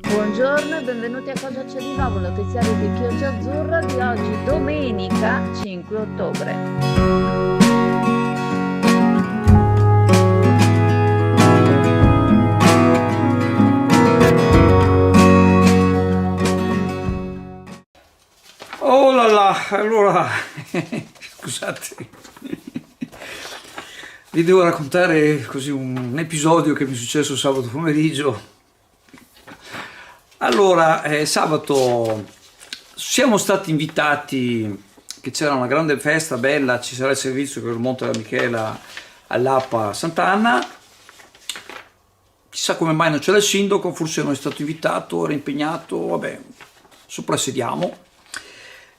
Buongiorno e benvenuti a Cosa c'è di nuovo, il notiziario di Chioggia Azzurra di oggi, domenica 5 ottobre. Oh là là, allora, scusate, vi devo raccontare così un episodio che mi è successo sabato pomeriggio. Allora, sabato siamo stati invitati, che c'era una grande festa bella, ci sarà il servizio per il Monte della Michela all'Appa Sant'Anna. Chissà come mai non c'era il sindaco, forse non è stato invitato, era impegnato, vabbè, soprassediamo.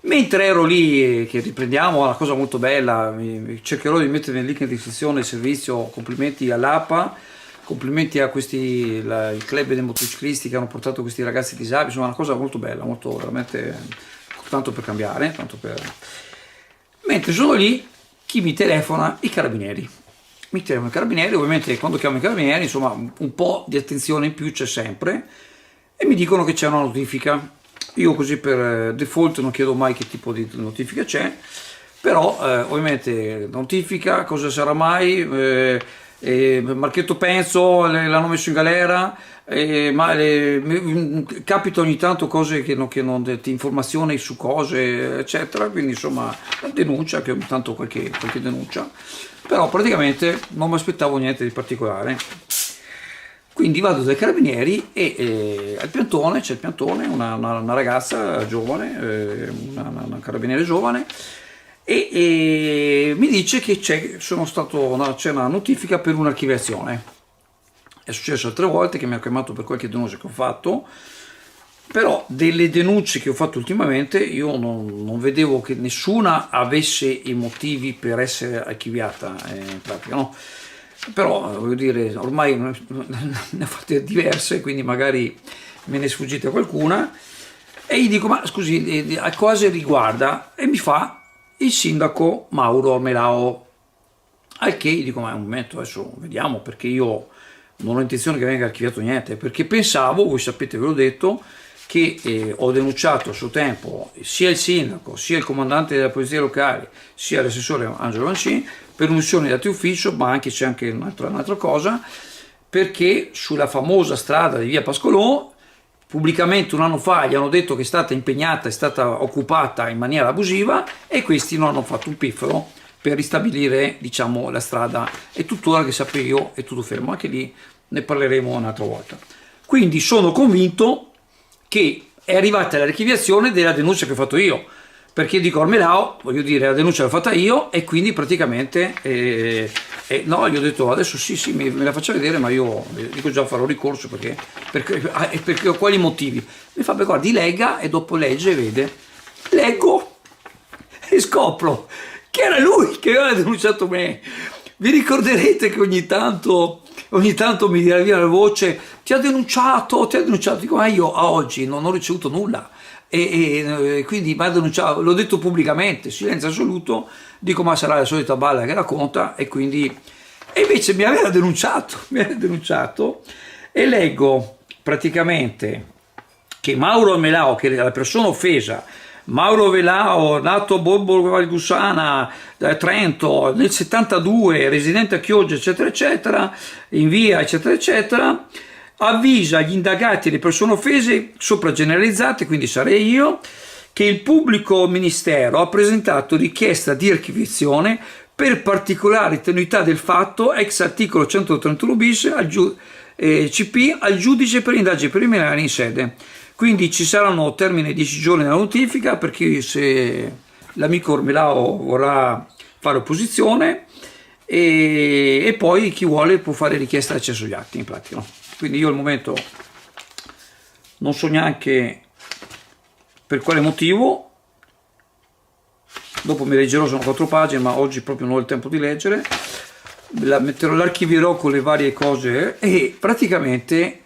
Mentre ero lì, che riprendiamo, una cosa molto bella, cercherò di mettere nel link in descrizione il servizio, complimenti all'APA, complimenti a il club dei motociclisti che hanno portato questi ragazzi disabili, insomma una cosa molto bella, molto veramente, tanto per cambiare, Mentre sono lì, chi mi telefona? I carabinieri. Mi telefonano i carabinieri, ovviamente quando chiamo i carabinieri, insomma un po' di attenzione in più c'è sempre, e mi dicono che c'è una notifica. Io così per default non chiedo mai che tipo di notifica c'è, però ovviamente notifica, cosa sarà mai, Marchetto Penzo l'hanno messo in galera, capita ogni tanto cose informazioni su cose eccetera, quindi insomma la denuncia, che ogni tanto qualche denuncia, però praticamente non mi aspettavo niente di particolare. Quindi vado dai carabinieri e al piantone, c'è il piantone, una ragazza giovane, una carabiniere giovane, e mi dice che c'è una notifica per un'archiviazione. È successo altre volte che mi ha chiamato per qualche denuncia che ho fatto, però delle denunce che ho fatto ultimamente io non vedevo che nessuna avesse i motivi per essere archiviata, in pratica, no? Però voglio dire, ormai ne ho fatte diverse, quindi magari me ne è sfuggita qualcuna, e gli dico: ma scusi, a cosa riguarda? E mi fa: il sindaco Mauro Melao. Al che gli dico: ma un momento, adesso vediamo, perché io non ho intenzione che venga archiviato niente, perché pensavo, voi sapete, ve l'ho detto, che ho denunciato a suo tempo sia il sindaco, sia il comandante della polizia locale, sia l'assessore Angelo Mancini per omissione di atti ufficio, ma anche c'è anche un'altra cosa, perché sulla famosa strada di via Pascolò, pubblicamente un anno fa gli hanno detto che è stata impegnata, è stata occupata in maniera abusiva, e questi non hanno fatto un piffero per ristabilire, diciamo, la strada, e tuttora che sapevo io è tutto fermo. Anche lì ne parleremo un'altra volta. Quindi sono convinto che è arrivata l'archiviazione della denuncia che ho fatto io, perché dico al Melao, voglio dire, la denuncia l'ho fatta io, e quindi praticamente no, gli ho detto: adesso sì, me la faccia vedere, ma io dico già farò ricorso perché ho quali motivi. Mi fa: beh, guardi, legga, e dopo legge e vede. Leggo e scopro che era lui che aveva denunciato me. Vi ricorderete che ogni tanto mi dirà via la voce: ti ha denunciato. Dico: ma io a oggi non ho ricevuto nulla, e quindi mi ha denunciato, l'ho detto pubblicamente, silenzio assoluto. Dico: ma sarà la solita balla che racconta, e quindi, e invece mi aveva denunciato, e leggo praticamente che Mauro Melao, che è la persona offesa, Mauro Melao, nato a Borgo Valgussana, Trento, nel 72, residente a Chioggia, eccetera, eccetera, in via, eccetera, eccetera, avvisa gli indagati e le persone offese, sopra generalizzate, quindi sarei io, che il pubblico ministero ha presentato richiesta di archiviazione per particolare tenuità del fatto, ex articolo 131 bis CP, al giudice per indagini preliminari in sede. Quindi ci saranno termine 10 giorni nella notifica, perché se l'amico Ormelao vorrà fare opposizione, e poi chi vuole può fare richiesta di accesso agli atti, in pratica, no? Quindi io al momento non so neanche per quale motivo, dopo mi leggerò, sono 4 pagine, ma oggi proprio non ho il tempo di leggere. L'archivierò con le varie cose, e praticamente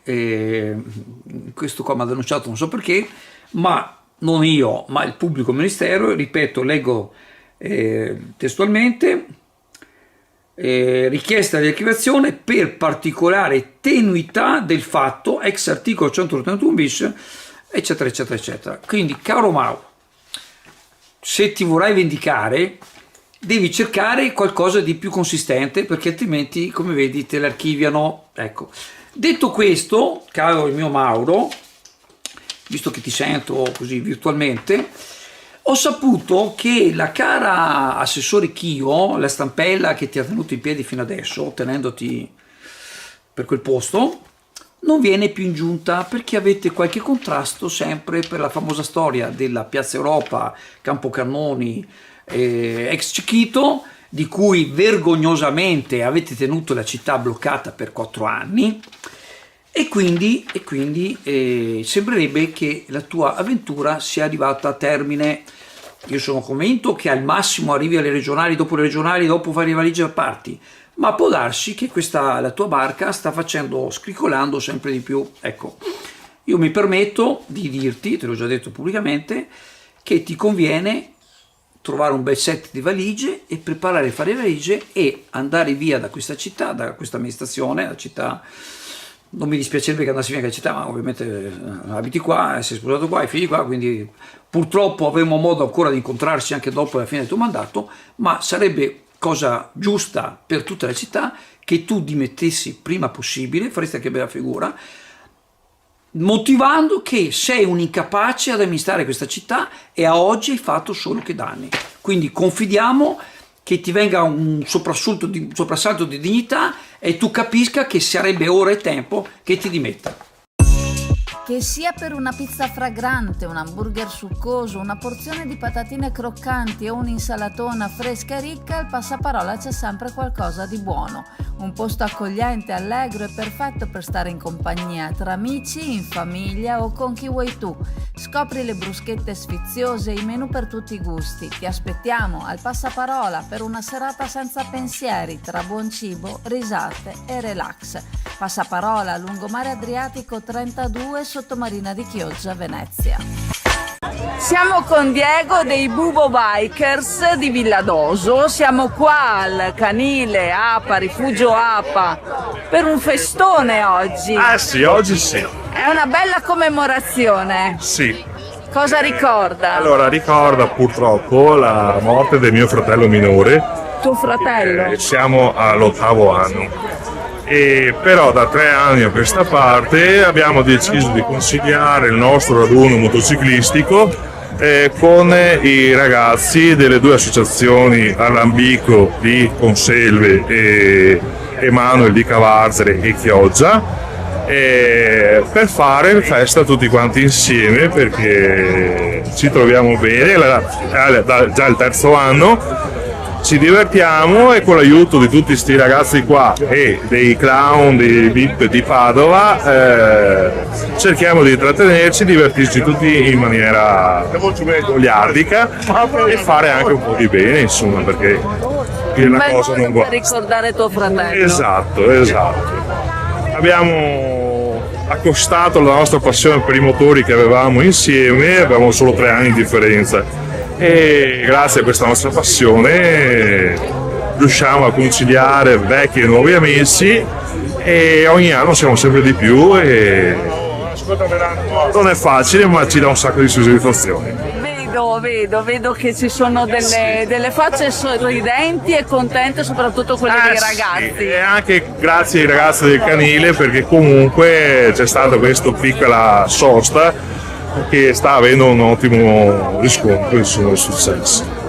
questo qua mi ha denunciato, non so perché, ma non io, ma il pubblico ministero. Ripeto, leggo testualmente: richiesta di archiviazione per particolare tenuità del fatto ex articolo 181 bis, eccetera eccetera eccetera. Quindi, caro Mau, se ti vorrai vendicare devi cercare qualcosa di più consistente, perché altrimenti, come vedi, te l'archiviano. Ecco, detto questo, caro il mio Mauro, visto che ti sento così virtualmente, ho saputo che la cara assessore Chio, la stampella che ti ha tenuto in piedi fino adesso, tenendoti per quel posto, non viene più in giunta perché avete qualche contrasto sempre per la famosa storia della Piazza Europa, Campocannoni, ex Cichito, di cui vergognosamente avete tenuto la città bloccata per 4 anni. E quindi sembrerebbe che la tua avventura sia arrivata a termine. Io sono convinto che al massimo arrivi alle regionali, dopo fai le valigie a parti, ma può darsi che la tua barca sta scriccolando sempre di più. Ecco, io mi permetto di dirti, te l'ho già detto pubblicamente, che ti conviene trovare un bel set di valigie e preparare a fare le valigie e andare via da questa città, da questa amministrazione. La città, non mi dispiacerebbe che andassi via dalla città, ma ovviamente abiti qua, sei sposato qua, hai figli qua, quindi purtroppo avremo modo ancora di incontrarsi anche dopo la fine del tuo mandato, ma sarebbe cosa giusta per tutta la città che tu dimettessi prima possibile, faresti anche bella figura, motivando che sei un incapace ad amministrare questa città e a oggi hai fatto solo che danni. Quindi confidiamo che ti venga un soprassalto di dignità e tu capisca che sarebbe ora e tempo che ti dimetta. Che sia per una pizza fragrante, un hamburger succoso, una porzione di patatine croccanti o un'insalatona fresca e ricca, al Passaparola c'è sempre qualcosa di buono. Un posto accogliente, allegro e perfetto per stare in compagnia, tra amici, in famiglia o con chi vuoi tu. Scopri le bruschette sfiziose e i menù per tutti i gusti. Ti aspettiamo al Passaparola per una serata senza pensieri, tra buon cibo, risate e relax. Passaparola, lungomare Adriatico 32, sottomarina di Chioggia, Venezia. Siamo con Diego dei Bubo Bikers di Villadoso, siamo qua al canile APA, Rifugio APA, per un festone oggi. Ah sì, oggi sì. È una bella commemorazione. Sì. Cosa ricorda? Allora, ricorda purtroppo la morte del mio fratello minore. Tuo fratello? Siamo all'8° anno. E però da 3 anni a questa parte abbiamo deciso di consigliare il nostro raduno motociclistico con i ragazzi delle 2 associazioni Arlambico di Conselve e Emanuel di Cavarzere e Chioggia, per fare festa tutti quanti insieme, perché ci troviamo bene, già il 3° anno. Ci divertiamo e con l'aiuto di tutti sti ragazzi qua e dei clown di VIP di Padova cerchiamo di intrattenerci, divertirci tutti in maniera goliardica e fare anche un po' di bene, insomma, perché è una cosa non per ricordare tuo fratello. Esatto. Abbiamo accostato la nostra passione per i motori che avevamo insieme, avevamo solo 3 anni di differenza. E grazie a questa nostra passione riusciamo a conciliare vecchi e nuovi amici e ogni anno siamo sempre di più e non è facile, ma ci dà un sacco di soddisfazioni. Vedo che ci sono delle facce sorridenti e contente, soprattutto quelle dei ragazzi. Sì. E anche grazie ai ragazzi del canile, perché comunque c'è stata questa piccola sosta che sta avendo un ottimo riscontro, insomma, successo.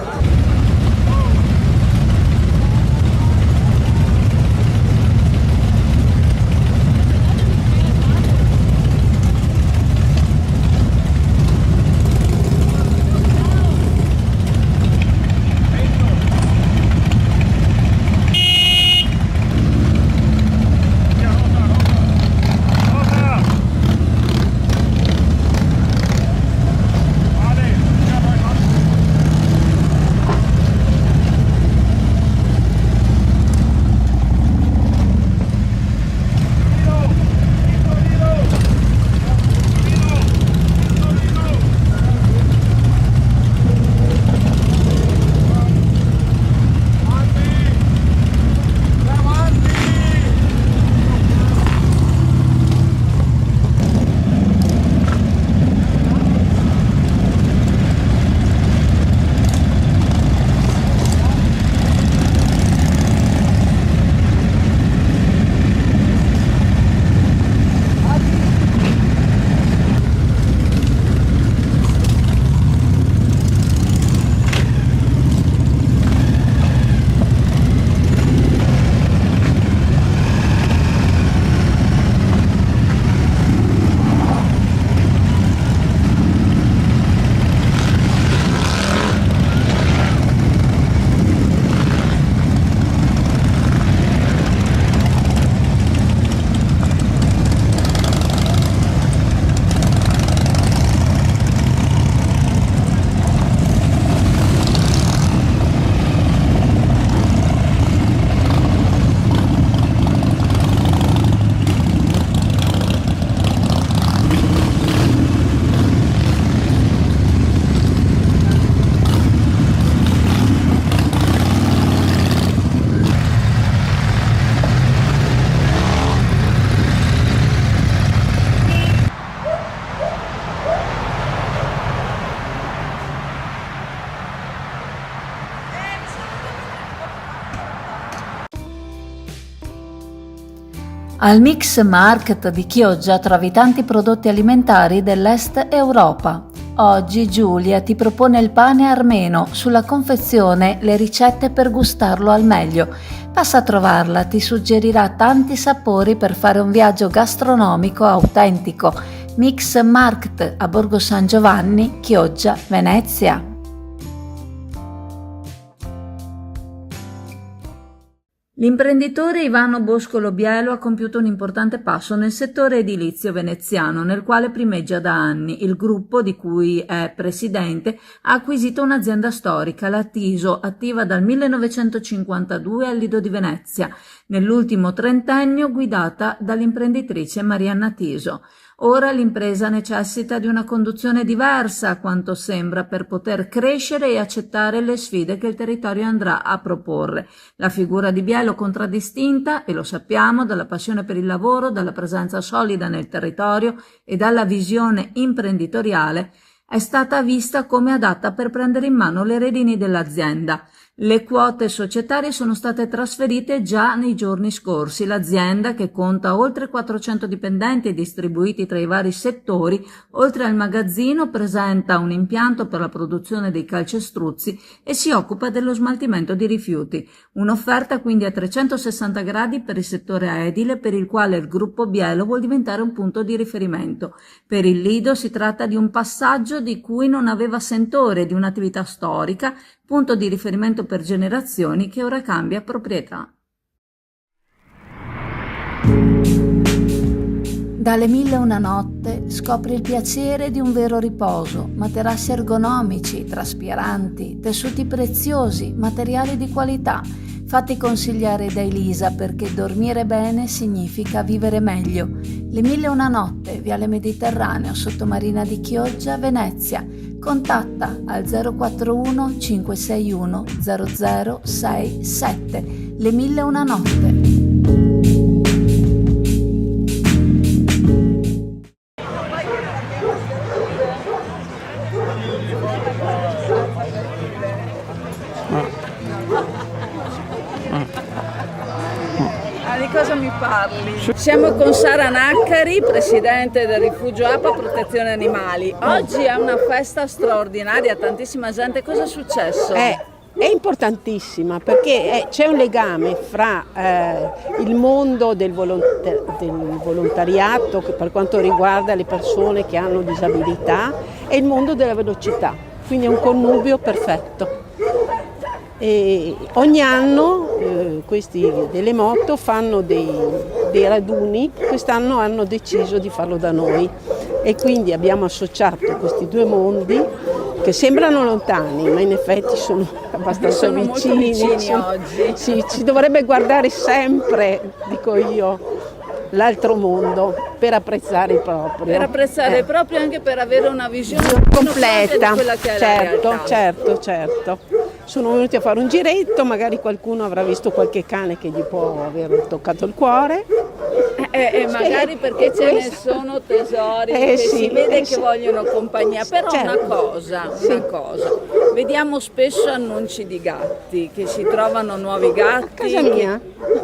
Al Mix Market di Chioggia trovi tanti prodotti alimentari dell'Est Europa. Oggi Giulia ti propone il pane armeno, sulla confezione le ricette per gustarlo al meglio. Passa a trovarla, ti suggerirà tanti sapori per fare un viaggio gastronomico autentico. Mix Market a Borgo San Giovanni, Chioggia, Venezia. L'imprenditore Ivano Boscolo Bielo ha compiuto un importante passo nel settore edilizio veneziano, nel quale primeggia da anni. Il gruppo, di cui è presidente, ha acquisito un'azienda storica, la Tiso, attiva dal 1952 al Lido di Venezia, nell'ultimo trentennio guidata dall'imprenditrice Marianna Tiso. Ora l'impresa necessita di una conduzione diversa, a quanto sembra, per poter crescere e accettare le sfide che il territorio andrà a proporre. La figura di Bielo contraddistinta, e lo sappiamo, dalla passione per il lavoro, dalla presenza solida nel territorio e dalla visione imprenditoriale, è stata vista come adatta per prendere in mano le redini dell'azienda. Le quote societarie sono state trasferite già nei giorni scorsi. L'azienda, che conta oltre 400 dipendenti distribuiti tra i vari settori, oltre al magazzino, presenta un impianto per la produzione dei calcestruzzi e si occupa dello smaltimento di rifiuti. Un'offerta quindi a 360 gradi per il settore edile, per il quale il gruppo Bielo vuol diventare un punto di riferimento. Per il Lido si tratta di un passaggio di cui non aveva sentore, di un'attività storica, punto di riferimento per generazioni, che ora cambia proprietà. Dalle 1001 notte scopri il piacere di un vero riposo, materassi ergonomici, traspiranti, tessuti preziosi, materiali di qualità. Fatti consigliare da Elisa, perché dormire bene significa vivere meglio. Le 1001 notte, Viale Mediterraneo, Sottomarina di Chioggia, Venezia. Contatta al 041 561 0067. Le 1001 notte. Di cosa mi parli? Siamo con Sara Naccari, presidente del Rifugio APA Protezione Animali. Oggi è una festa straordinaria, tantissima gente. Cosa è successo? È importantissima, perché c'è un legame fra il mondo del volontariato, che per quanto riguarda le persone che hanno disabilità, e il mondo della velocità, quindi è un connubio perfetto. E ogni anno questi delle moto fanno dei raduni. Quest'anno hanno deciso di farlo da noi e quindi abbiamo associato questi due mondi che sembrano lontani, ma in effetti sono abbastanza vicini. Oggi. Sì, ci dovrebbe guardare sempre, dico io, l'altro mondo per apprezzare il proprio. Per apprezzare il proprio, anche per avere una visione completa. Di quella che è la realtà. Certo. Sono venuti a fare un giretto, magari qualcuno avrà visto qualche cane che gli può aver toccato il cuore. Magari perché ce ne sono tesori che si vede che vogliono compagnia. Però certo. una cosa, vediamo spesso annunci di gatti, che si trovano nuovi gatti. A casa mia,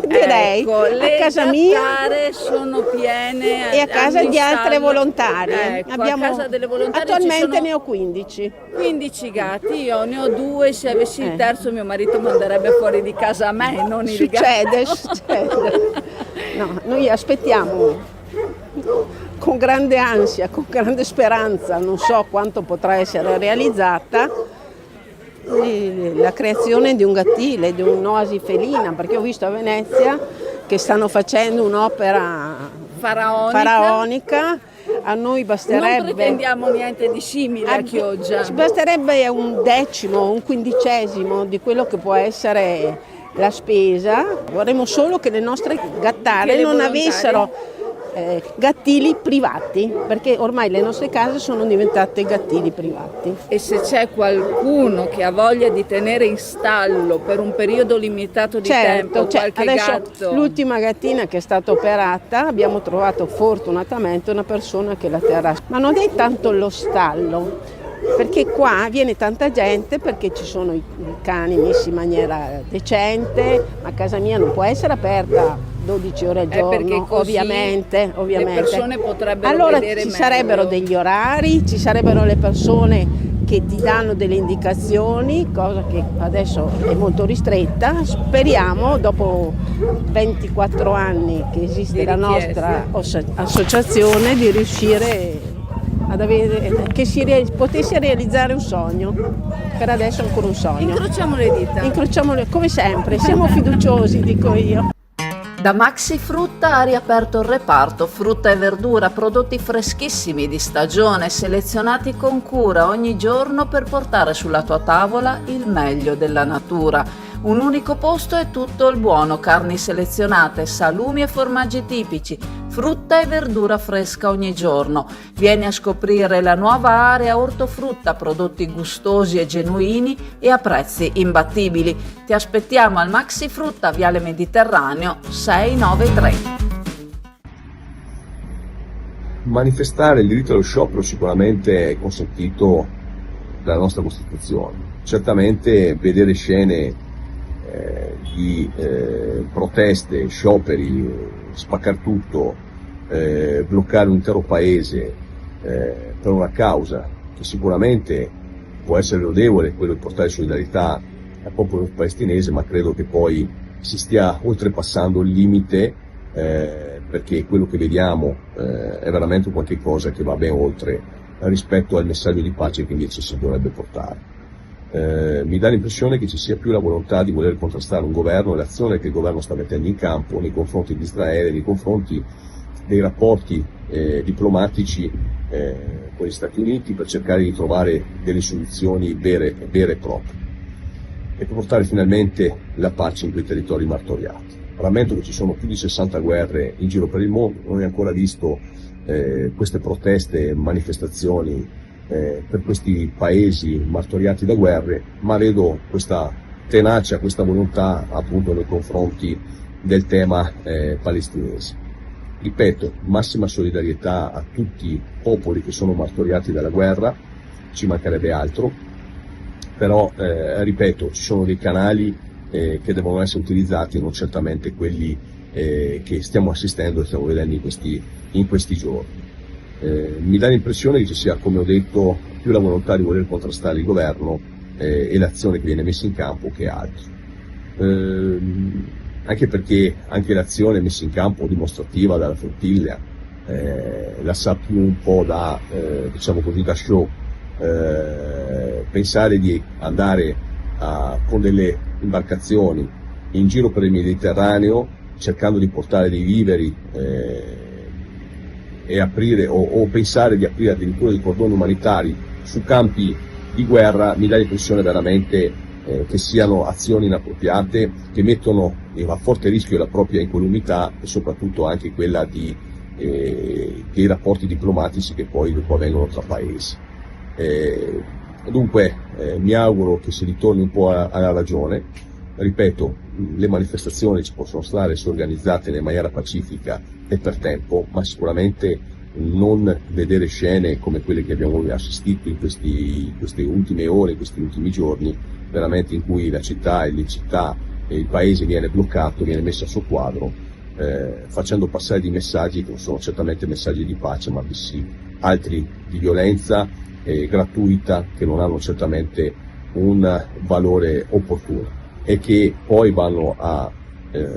direi, ecco, le a casa mia sono piene e a casa di altre volontarie. Ecco, a casa delle volontarie attualmente ne ho 15. 15 gatti, io ne ho 2, se avessi il terzo mio marito manderebbe fuori di casa a me, non il gatto. Succede. No, noi aspettiamo con grande ansia, con grande speranza, non so quanto potrà essere realizzata, la creazione di un gattile, di un'oasi felina, perché ho visto a Venezia che stanno facendo un'opera faraonica. A noi basterebbe. Non pretendiamo niente di simile a Chioggia. Basterebbe un decimo, un quindicesimo di quello che può essere la spesa. Vorremmo solo che le nostre gattare non avessero gattili privati, perché ormai le nostre case sono diventate gattili privati. E se c'è qualcuno che ha voglia di tenere in stallo per un periodo limitato di tempo qualche gatto. L'ultima gattina che è stata operata, abbiamo trovato fortunatamente una persona che la terrà, ma non è tanto lo stallo, perché qua viene tanta gente perché ci sono i cani messi in maniera decente, ma casa mia non può essere aperta 12 ore al perché giorno, così ovviamente. le persone potrebbero allora vedere ci meglio. sarebbero degli orari, ci sarebbero le persone che ti danno delle indicazioni, cosa che adesso è molto ristretta. Speriamo, dopo 24 anni che esiste Di la nostra associazione, di riuscire ad avere, che potesse realizzare un sogno. Per adesso è ancora un sogno. Incrociamo le dita. Incrociamole come sempre, siamo fiduciosi, dico io. Da Maxi Frutta ha riaperto il reparto frutta e verdura, prodotti freschissimi di stagione, selezionati con cura ogni giorno per portare sulla tua tavola il meglio della natura. Un unico posto e tutto il buono, carni selezionate, salumi e formaggi tipici, frutta e verdura fresca ogni giorno. Vieni a scoprire la nuova area ortofrutta, prodotti gustosi e genuini e a prezzi imbattibili. Ti aspettiamo al Maxi Frutta, Viale Mediterraneo 693. Manifestare il diritto allo sciopero sicuramente è consentito dalla nostra Costituzione. Certamente vedere scene di proteste, scioperi, spaccar tutto, bloccare un intero paese per una causa che sicuramente può essere lodevole, quello di portare solidarietà al popolo palestinese, ma credo che poi si stia oltrepassando il limite, perché quello che vediamo è veramente qualche cosa che va ben oltre rispetto al messaggio di pace che invece si dovrebbe portare. Mi dà l'impressione che ci sia più la volontà di voler contrastare un governo e l'azione che il governo sta mettendo in campo nei confronti di Israele, nei confronti dei rapporti diplomatici con gli Stati Uniti, per cercare di trovare delle soluzioni vere e proprie e per portare finalmente la pace in quei territori martoriati. Rammento che ci sono più di 60 guerre in giro per il mondo, non ho ancora visto queste proteste, manifestazioni per questi paesi martoriati da guerre, ma vedo questa tenacia, questa volontà appunto nei confronti del tema palestinese. Ripeto, massima solidarietà a tutti i popoli che sono martoriati dalla guerra, ci mancherebbe altro, però ripeto, ci sono dei canali che devono essere utilizzati, non certamente quelli che stiamo assistendo e stiamo vedendo in questi giorni. Mi dà l'impressione che ci sia, come ho detto, più la volontà di voler contrastare il governo e l'azione che viene messa in campo che altro. Anche perché anche l'azione messa in campo dimostrativa dalla flottiglia la sa più un po' da, diciamo così, da show. Pensare di andare con delle imbarcazioni in giro per il Mediterraneo cercando di portare dei viveri e aprire o pensare di aprire addirittura dei cordoni umanitari su campi di guerra mi dà l'impressione veramente che siano azioni inappropriate, che mettono a forte rischio la propria incolumità e soprattutto anche quella dei rapporti diplomatici che poi dopo avvengono tra paesi. Dunque mi auguro che si ritorni un po' alla ragione. Ripeto, le manifestazioni ci possono stare se organizzate in maniera pacifica e per tempo, ma sicuramente non vedere scene come quelle che abbiamo assistito in queste ultime ore, in questi ultimi giorni, veramente in cui la città e le città e il paese viene bloccato, viene messo a soqquadro, facendo passare dei messaggi che non sono certamente messaggi di pace, ma bensì altri di violenza gratuita, che non hanno certamente un valore opportuno e che poi vanno a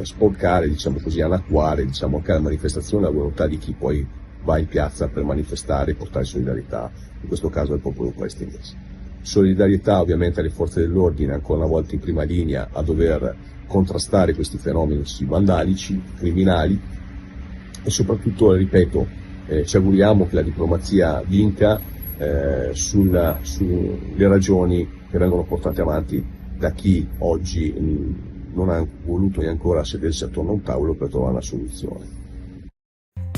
sporcare, diciamo così, annacquare, diciamo, anche la manifestazione, la volontà di chi poi va in piazza per manifestare e portare solidarietà, in questo caso al popolo palestinese. Solidarietà ovviamente alle forze dell'ordine, ancora una volta in prima linea, a dover contrastare questi fenomeni vandalici, criminali, e soprattutto, ripeto, ci auguriamo che la diplomazia vinca sulle ragioni che vengono portate avanti da chi oggi non ha voluto neanche ancora sedersi attorno a un tavolo per trovare una soluzione.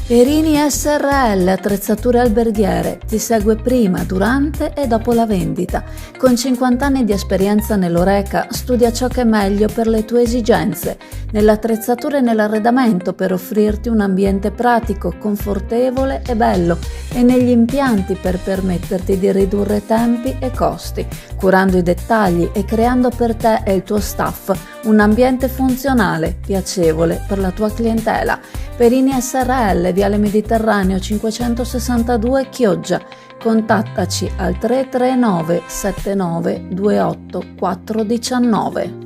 Perini SRL Attrezzature Alberghiere ti segue prima, durante e dopo la vendita. Con 50 anni di esperienza nell'Horeca studia ciò che è meglio per le tue esigenze, nell'attrezzatura e nell'arredamento per offrirti un ambiente pratico, confortevole e bello, e negli impianti per permetterti di ridurre tempi e costi, curando i dettagli e creando per te e il tuo staff un ambiente funzionale, piacevole per la tua clientela. Perini SRL, Viale Mediterraneo 562 Chioggia. Contattaci al 339 79 28 419.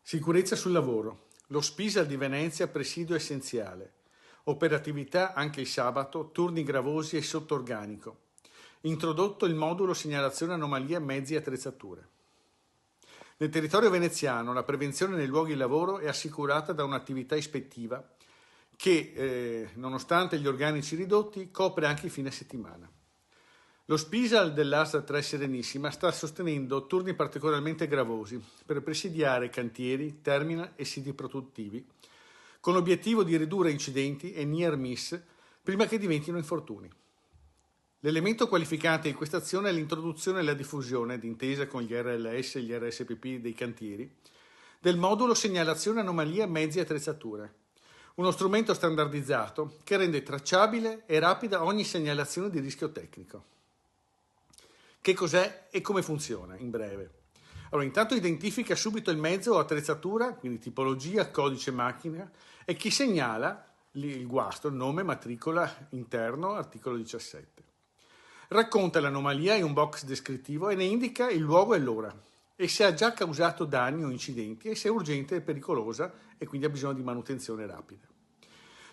Sicurezza sul lavoro. Lo Spisal di Venezia presidio essenziale. Operatività anche il sabato, turni gravosi e sotto organico. Introdotto il modulo segnalazione anomalie mezzi e attrezzature. Nel territorio veneziano la prevenzione nei luoghi di lavoro è assicurata da un'attività ispettiva che, nonostante gli organici ridotti, copre anche i fine settimana. Lo Spisal dell'ASL 3 Serenissima sta sostenendo turni particolarmente gravosi per presidiare cantieri, terminal e siti produttivi, con l'obiettivo di ridurre incidenti e near miss prima che diventino infortuni. L'elemento qualificante di questa azione è l'introduzione e la diffusione, d'intesa con gli RLS e gli RSPP dei cantieri, del modulo segnalazione anomalie mezzi e attrezzature, uno strumento standardizzato che rende tracciabile e rapida ogni segnalazione di rischio tecnico. Che cos'è e come funziona, in breve? Allora, intanto identifica subito il mezzo o attrezzatura, quindi tipologia, codice macchina, e chi segnala il guasto, il nome, matricola interno, articolo 17. Racconta l'anomalia in un box descrittivo e ne indica il luogo e l'ora, e se ha già causato danni o incidenti e se è urgente e pericolosa e quindi ha bisogno di manutenzione rapida.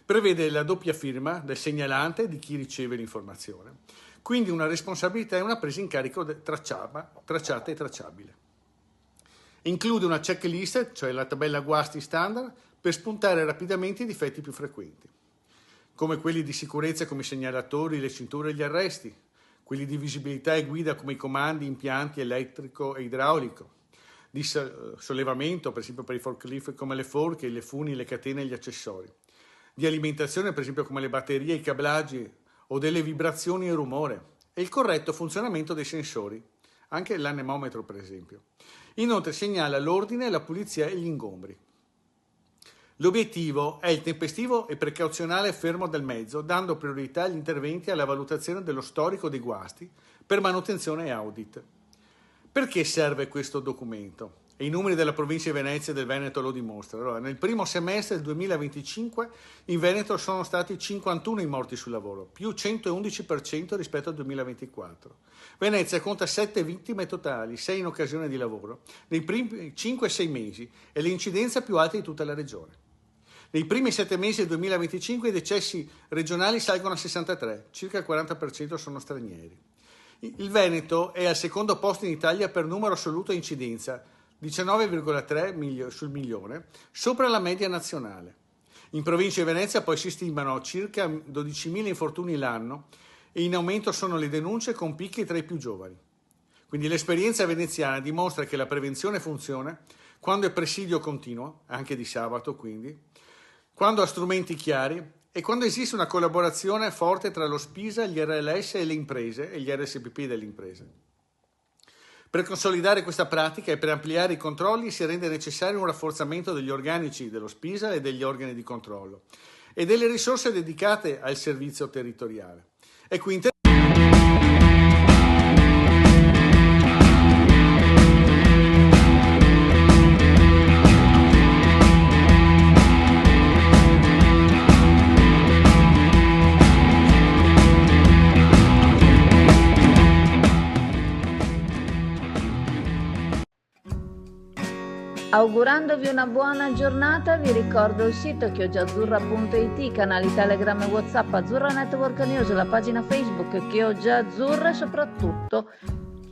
Prevede la doppia firma del segnalante e di chi riceve l'informazione, quindi una responsabilità e una presa in carico tracciata e tracciabile. Include una checklist, cioè la tabella guasti standard, per spuntare rapidamente i difetti più frequenti, come quelli di sicurezza come i segnalatori, le cinture e gli arresti, quelli di visibilità e guida come i comandi, impianti elettrico e idraulico, di sollevamento, per esempio per i forklift come le forche, le funi, le catene e gli accessori, di alimentazione, per esempio come le batterie, i cablaggi o delle vibrazioni e rumore, e il corretto funzionamento dei sensori, anche l'anemometro per esempio. Inoltre segnala l'ordine, la pulizia e gli ingombri. L'obiettivo è il tempestivo e precauzionale fermo del mezzo, dando priorità agli interventi e alla valutazione dello storico dei guasti per manutenzione e audit. Perché serve questo documento? E i numeri della provincia di Venezia e del Veneto lo dimostrano. Allora, nel primo semestre del 2025 in Veneto sono stati 51 i morti sul lavoro, più 111% rispetto al 2024. Venezia conta 7 vittime totali, 6 in occasione di lavoro, nei primi 5-6 mesi, e l'incidenza più alta di tutta la regione. Nei primi 7 mesi del 2025 i decessi regionali salgono a 63, circa il 40% sono stranieri. Il Veneto è al secondo posto in Italia per numero assoluto di incidenza, 19,3 sul milione, sopra la media nazionale. In provincia di Venezia poi si stimano circa 12.000 infortuni l'anno e in aumento sono le denunce con picchi tra i più giovani. Quindi l'esperienza veneziana dimostra che la prevenzione funziona quando è presidio continuo, anche di sabato quindi, quando ha strumenti chiari e quando esiste una collaborazione forte tra lo Spisa, gli RLS e le imprese e gli RSPP delle imprese. Per consolidare questa pratica e per ampliare i controlli si rende necessario un rafforzamento degli organici dello Spisa e degli organi di controllo e delle risorse dedicate al servizio territoriale. Ecco, Augurandovi una buona giornata, vi ricordo il sito chioggiaazzurra.it, canali Telegram e WhatsApp Azzurra Network News, la pagina Facebook Chioggia Azzurra e soprattutto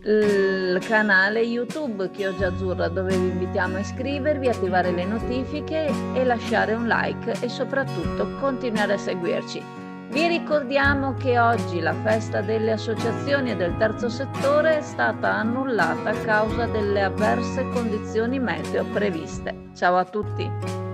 il canale YouTube Chioggia Azzurra, dove vi invitiamo a iscrivervi, attivare le notifiche e lasciare un like e soprattutto continuare a seguirci. Vi ricordiamo che oggi la festa delle associazioni e del terzo settore è stata annullata a causa delle avverse condizioni meteo previste. Ciao a tutti!